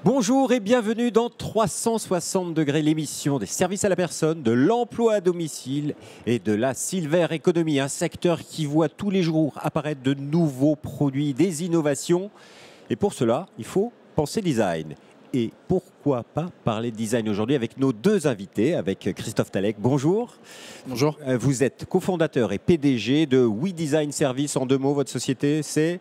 Bonjour et bienvenue dans 360 degrés, l'émission des services à la personne, de l'emploi à domicile et de la Silver Economy, un secteur qui voit tous les jours apparaître de nouveaux produits, des innovations. Et pour cela, il faut penser design. Et pourquoi pas parler de design aujourd'hui avec nos deux invités, avec Christophe Talec. Bonjour. Bonjour. Vous êtes cofondateur et PDG de We Design Service. En deux mots, votre société, c'est...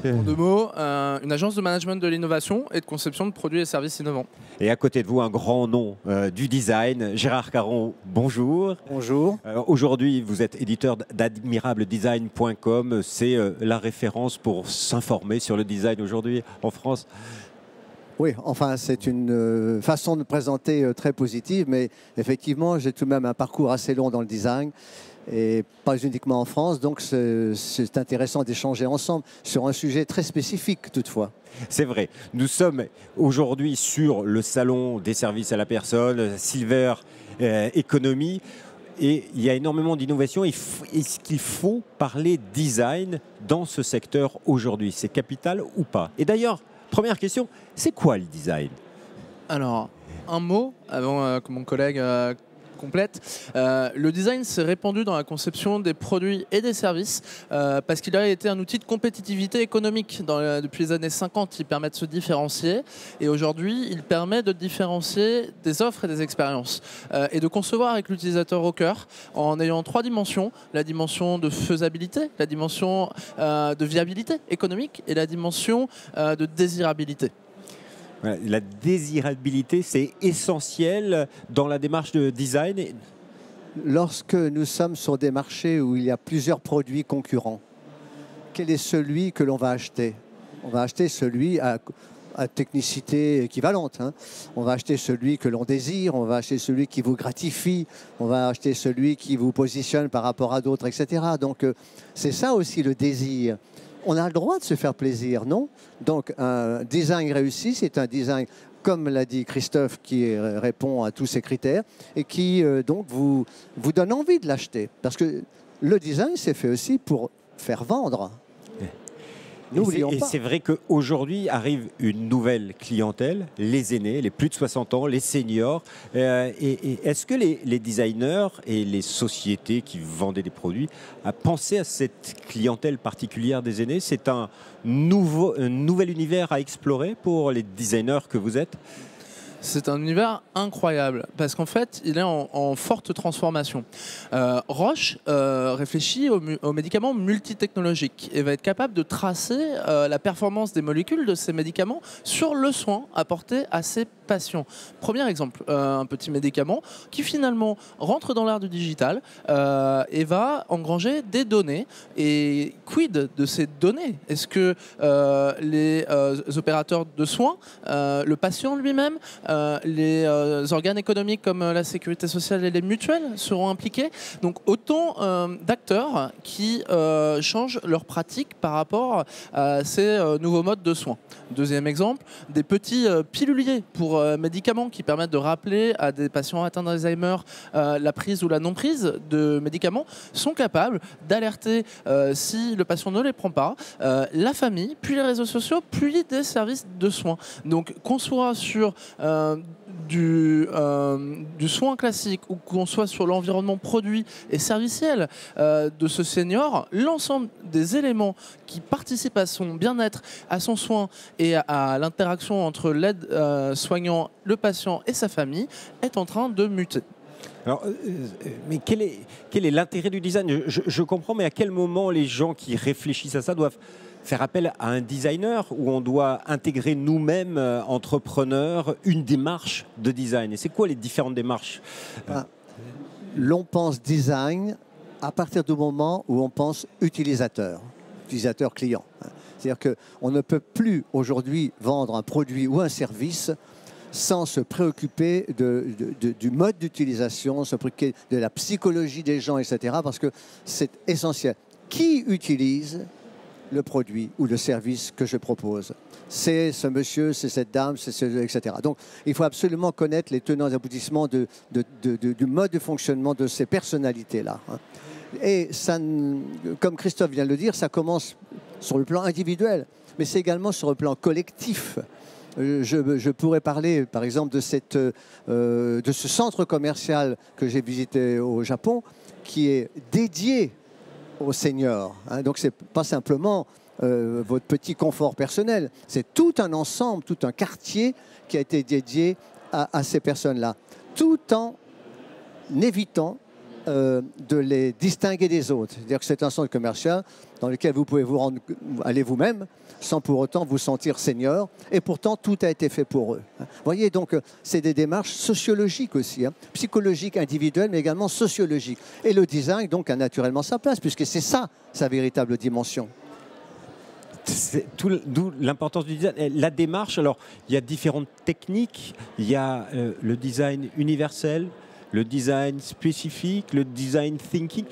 En deux mots, une agence de management de l'innovation et de conception de produits et services innovants. Et à côté de vous, un grand nom du design, Gérard Caron, bonjour. Bonjour. Aujourd'hui, vous êtes éditeur d'admirabledesign.com. C'est la référence pour s'informer sur le design aujourd'hui en France. Oui, enfin, c'est une façon de présenter très positive, mais effectivement, j'ai tout de même un parcours assez long dans le design, et pas uniquement en France, donc c'est intéressant d'échanger ensemble sur un sujet très spécifique toutefois. C'est vrai. Nous sommes aujourd'hui sur le salon des services à la personne, Silver Economy, et il y a énormément d'innovations. Est-ce qu'il faut parler design dans ce secteur aujourd'hui? C'est capital ou pas? Et d'ailleurs, première question, c'est quoi le design? Alors, un mot, avant que mon collègue complète. Le design s'est répandu dans la conception des produits et des services parce qu'il a été un outil de compétitivité économique depuis les années 50. Il permet de se différencier et aujourd'hui, il permet de différencier des offres et des expériences et de concevoir avec l'utilisateur au cœur en ayant trois dimensions. La dimension de faisabilité, la dimension de viabilité économique et la dimension de désirabilité. La désirabilité, c'est essentiel dans la démarche de design. Lorsque nous sommes sur des marchés où il y a plusieurs produits concurrents, quel est celui que l'on va acheter? On va acheter celui à technicité équivalente. On va acheter celui que l'on désire, on va acheter celui qui vous gratifie, on va acheter celui qui vous positionne par rapport à d'autres, etc. Donc c'est ça aussi le désir. On a le droit de se faire plaisir, non? Donc un design réussi, c'est un design, comme l'a dit Christophe, qui répond à tous ces critères et qui donc vous donne envie de l'acheter. Parce que le design, c'est fait aussi pour faire vendre. Et c'est vrai qu'aujourd'hui arrive une nouvelle clientèle, les aînés, les plus de 60 ans, les seniors. Et est-ce que les designers et les sociétés qui vendaient des produits ont pensé à cette clientèle particulière des aînés? C'est un nouvel univers à explorer pour les designers que vous êtes? C'est un univers incroyable parce qu'en fait, il est en forte transformation. Roche réfléchit aux médicaments multitechnologiques et va être capable de tracer la performance des molécules de ces médicaments sur le soin apporté à ses patients. Premier exemple, un petit médicament qui finalement rentre dans l'ère du digital et va engranger des données. Et quid de ces données? Est-ce que les opérateurs de soins, le patient lui-même, les organes économiques comme la sécurité sociale et les mutuelles seront impliqués? Donc autant d'acteurs qui changent leurs pratiques par rapport à ces nouveaux modes de soins. Deuxième exemple, des petits piluliers pour médicaments qui permettent de rappeler à des patients atteints d'Alzheimer la prise ou la non-prise de médicaments sont capables d'alerter si le patient ne les prend pas, la famille, puis les réseaux sociaux, puis des services de soins. Donc qu'on soit sur du soin classique ou qu'on soit sur l'environnement produit et serviciel de ce senior, l'ensemble des éléments qui participent à son bien-être, à son soin et à l'interaction entre l'aide soignant, le patient et sa famille est en train de muter. Alors, mais quel est l'intérêt du design? Je comprends, mais à quel moment les gens qui réfléchissent à ça doivent faire appel à un designer, ou on doit intégrer nous-mêmes, entrepreneurs, une démarche de design? Et c'est quoi les différentes démarches? L'on pense design à partir du moment où on pense utilisateur client. C'est-à-dire qu'on ne peut plus aujourd'hui vendre un produit ou un service sans se préoccuper du mode d'utilisation, se préoccuper de la psychologie des gens, etc. Parce que c'est essentiel. Qui utilise le produit ou le service que je propose? C'est ce monsieur, c'est cette dame, etc. Donc, il faut absolument connaître les tenants et aboutissements du mode de fonctionnement de ces personnalités-là. Et ça, comme Christophe vient de le dire, ça commence sur le plan individuel, mais c'est également sur le plan collectif. Je pourrais parler, par exemple, de ce centre commercial que j'ai visité au Japon, qui est dédié aux seniors. Hein. Donc, ce n'est pas simplement votre petit confort personnel, c'est tout un ensemble, tout un quartier qui a été dédié à ces personnes-là, tout en évitant de les distinguer des autres. C'est-à-dire que c'est un centre commercial dans lequel vous pouvez aller vous-même sans pour autant vous sentir senior, et pourtant tout a été fait pour eux. Vous voyez, donc c'est des démarches sociologiques aussi, hein, psychologiques, individuelles, mais également sociologiques. Et le design donc a naturellement sa place, puisque c'est ça sa véritable dimension. D'où l'importance du design. La démarche, alors il y a différentes techniques, il y a le design universel, le design spécifique, le design thinking.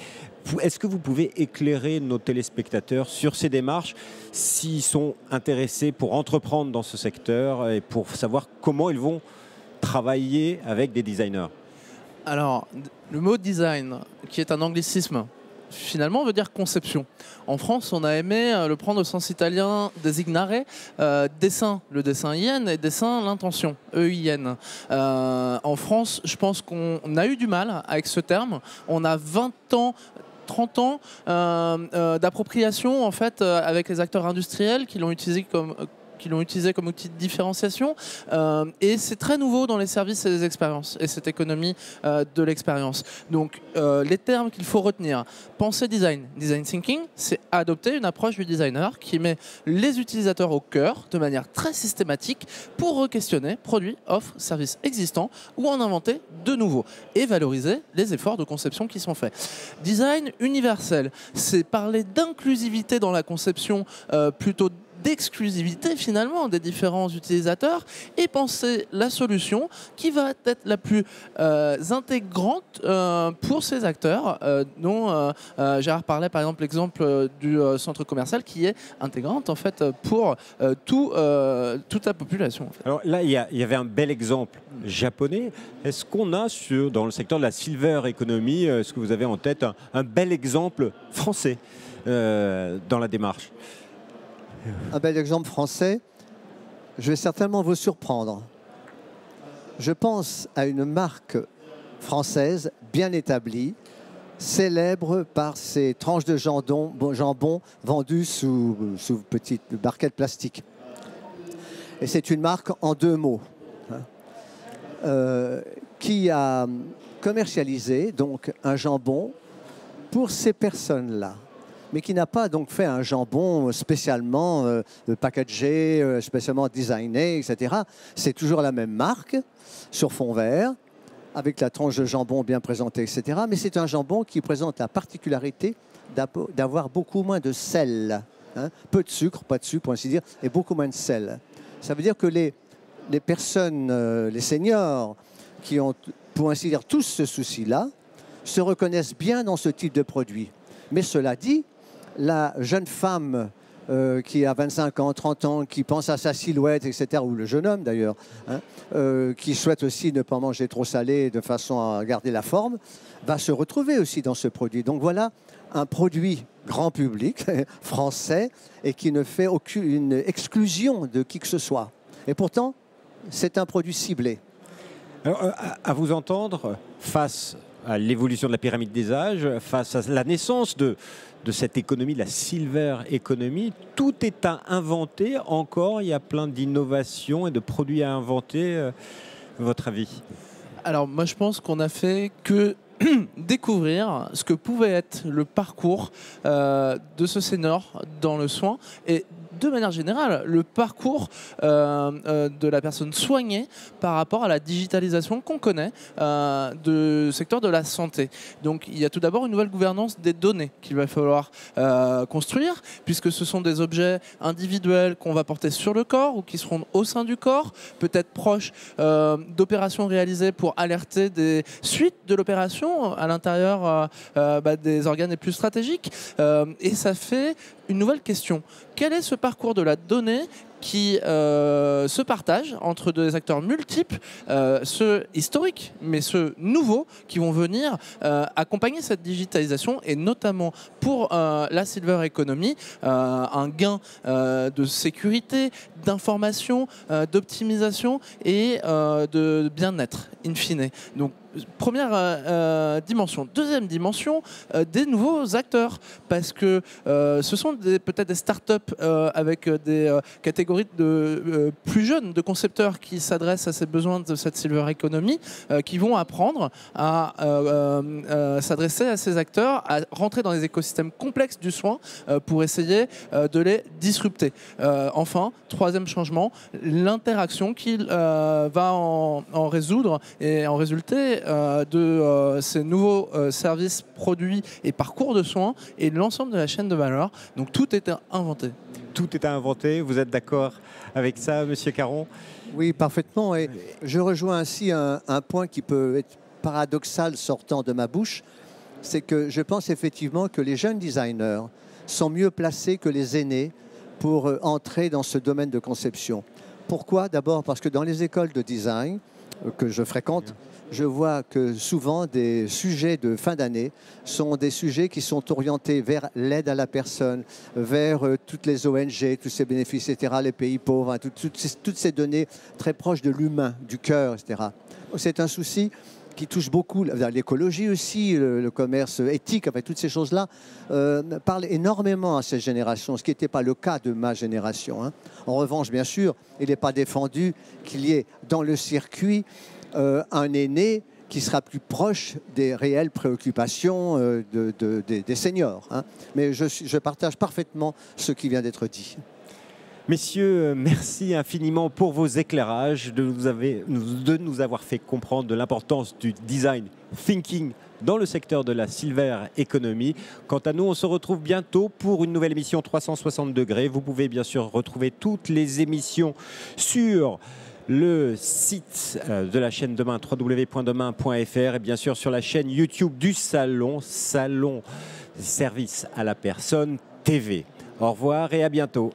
Est-ce que vous pouvez éclairer nos téléspectateurs sur ces démarches, s'ils sont intéressés pour entreprendre dans ce secteur et pour savoir comment ils vont travailler avec des designers? Alors, le mot design, qui est un anglicisme, finalement veut dire conception. En France, on a aimé le prendre au sens italien designare, dessin, le dessin IN, et dessin, l'intention, EIN. En France, je pense qu'on a eu du mal avec ce terme. On a 20 ans, 30 ans d'appropriation en fait avec les acteurs industriels qui l'ont utilisé comme outil de différenciation, et c'est très nouveau dans les services et les expériences et cette économie de l'expérience. Donc les termes qu'il faut retenir: penser design thinking, c'est adopter une approche du designer qui met les utilisateurs au cœur de manière très systématique pour re-questionner produits, offres, services existants ou en inventer de nouveaux et valoriser les efforts de conception qui sont faits. Design universel, c'est parler d'inclusivité dans la conception plutôt d'exclusivité finalement des différents utilisateurs et penser la solution qui va être la plus intégrante pour ces acteurs dont Gérard parlait par exemple l'exemple du centre commercial qui est intégrante en fait pour toute la population. En fait. Alors là il y avait un bel exemple japonais. Est-ce qu'on a dans le secteur de la silver economy, est-ce que vous avez en tête un bel exemple français dans la démarche? Un bel exemple français, je vais certainement vous surprendre. Je pense à une marque française bien établie, célèbre par ses tranches de jambon vendues sous petites barquettes plastiques. Et c'est une marque en 2 mots, qui a commercialisé donc un jambon pour ces personnes-là, mais qui n'a pas donc fait un jambon spécialement packagé, spécialement designé, etc. C'est toujours la même marque, sur fond vert, avec la tranche de jambon bien présentée, etc. Mais c'est un jambon qui présente la particularité d'avoir beaucoup moins de sel. Hein, peu de sucre, pas de sucre pour ainsi dire, et beaucoup moins de sel. Ça veut dire que les personnes, les seniors, qui ont, pour ainsi dire, tous ce souci-là, se reconnaissent bien dans ce type de produit. Mais cela dit, la jeune femme qui a 25 ans, 30 ans, qui pense à sa silhouette, etc., ou le jeune homme d'ailleurs, hein, qui souhaite aussi ne pas manger trop salé de façon à garder la forme, va se retrouver aussi dans ce produit. Donc voilà un produit grand public, français, et qui ne fait aucune exclusion de qui que ce soit. Et pourtant, c'est un produit ciblé. Alors, à vous entendre, face à l'évolution de la pyramide des âges, face à la naissance de cette économie, de la silver economy, tout est à inventer encore. Il y a plein d'innovations et de produits à inventer. Votre avis? Alors moi je pense qu'on a fait que découvrir ce que pouvait être le parcours de ce senior dans le soin et de manière générale, le parcours de la personne soignée par rapport à la digitalisation qu'on connaît du secteur de la santé. Donc il y a tout d'abord une nouvelle gouvernance des données qu'il va falloir construire, puisque ce sont des objets individuels qu'on va porter sur le corps ou qui seront au sein du corps, peut-être proches d'opérations réalisées pour alerter des suites de l'opération à l'intérieur des organes les plus stratégiques. Et ça fait une nouvelle question. Quel est ce parcours de la donnée qui se partagent entre des acteurs multiples, ceux historiques, mais ceux nouveaux qui vont venir accompagner cette digitalisation et notamment pour la Silver Economy, un gain de sécurité, d'information, d'optimisation et de bien-être, in fine. Donc, première dimension. Deuxième dimension, des nouveaux acteurs, parce que ce sont peut-être des startups avec des catégories de plus jeunes, de concepteurs qui s'adressent à ces besoins de cette Silver Economy, qui vont apprendre à s'adresser à ces acteurs, à rentrer dans les écosystèmes complexes du soin pour essayer de les disrupter. Enfin, troisième changement, l'interaction qu'il va en résoudre et en résulter de ces nouveaux services, produits et parcours de soins et de l'ensemble de la chaîne de valeur. Donc tout est inventé. Tout est à inventer. Vous êtes d'accord avec ça, Monsieur Caron? Oui, parfaitement. Et je rejoins ainsi un point qui peut être paradoxal sortant de ma bouche. C'est que je pense effectivement que les jeunes designers sont mieux placés que les aînés pour entrer dans ce domaine de conception. Pourquoi? D'abord parce que dans les écoles de design que je fréquente, je vois que souvent des sujets de fin d'année sont des sujets qui sont orientés vers l'aide à la personne, vers toutes les ONG, tous ces bénéfices, etc., les pays pauvres, hein, toutes ces données très proches de l'humain, du cœur, etc. C'est un souci qui touche beaucoup l'écologie aussi, le commerce éthique, avec toutes ces choses-là, parlent énormément à cette génération, ce qui n'était pas le cas de ma génération. Hein. En revanche, bien sûr, il n'est pas défendu qu'il y ait dans le circuit un aîné qui sera plus proche des réelles préoccupations des seniors. Hein. Mais je partage parfaitement ce qui vient d'être dit. Messieurs, merci infiniment pour vos éclairages, de nous avoir fait comprendre de l'importance du design thinking dans le secteur de la Silver Economy. Quant à nous, on se retrouve bientôt pour une nouvelle émission 360 degrés. Vous pouvez bien sûr retrouver toutes les émissions sur le site de la chaîne Demain, www.demain.fr, et bien sûr sur la chaîne YouTube du Salon Service à la Personne TV. Au revoir et à bientôt.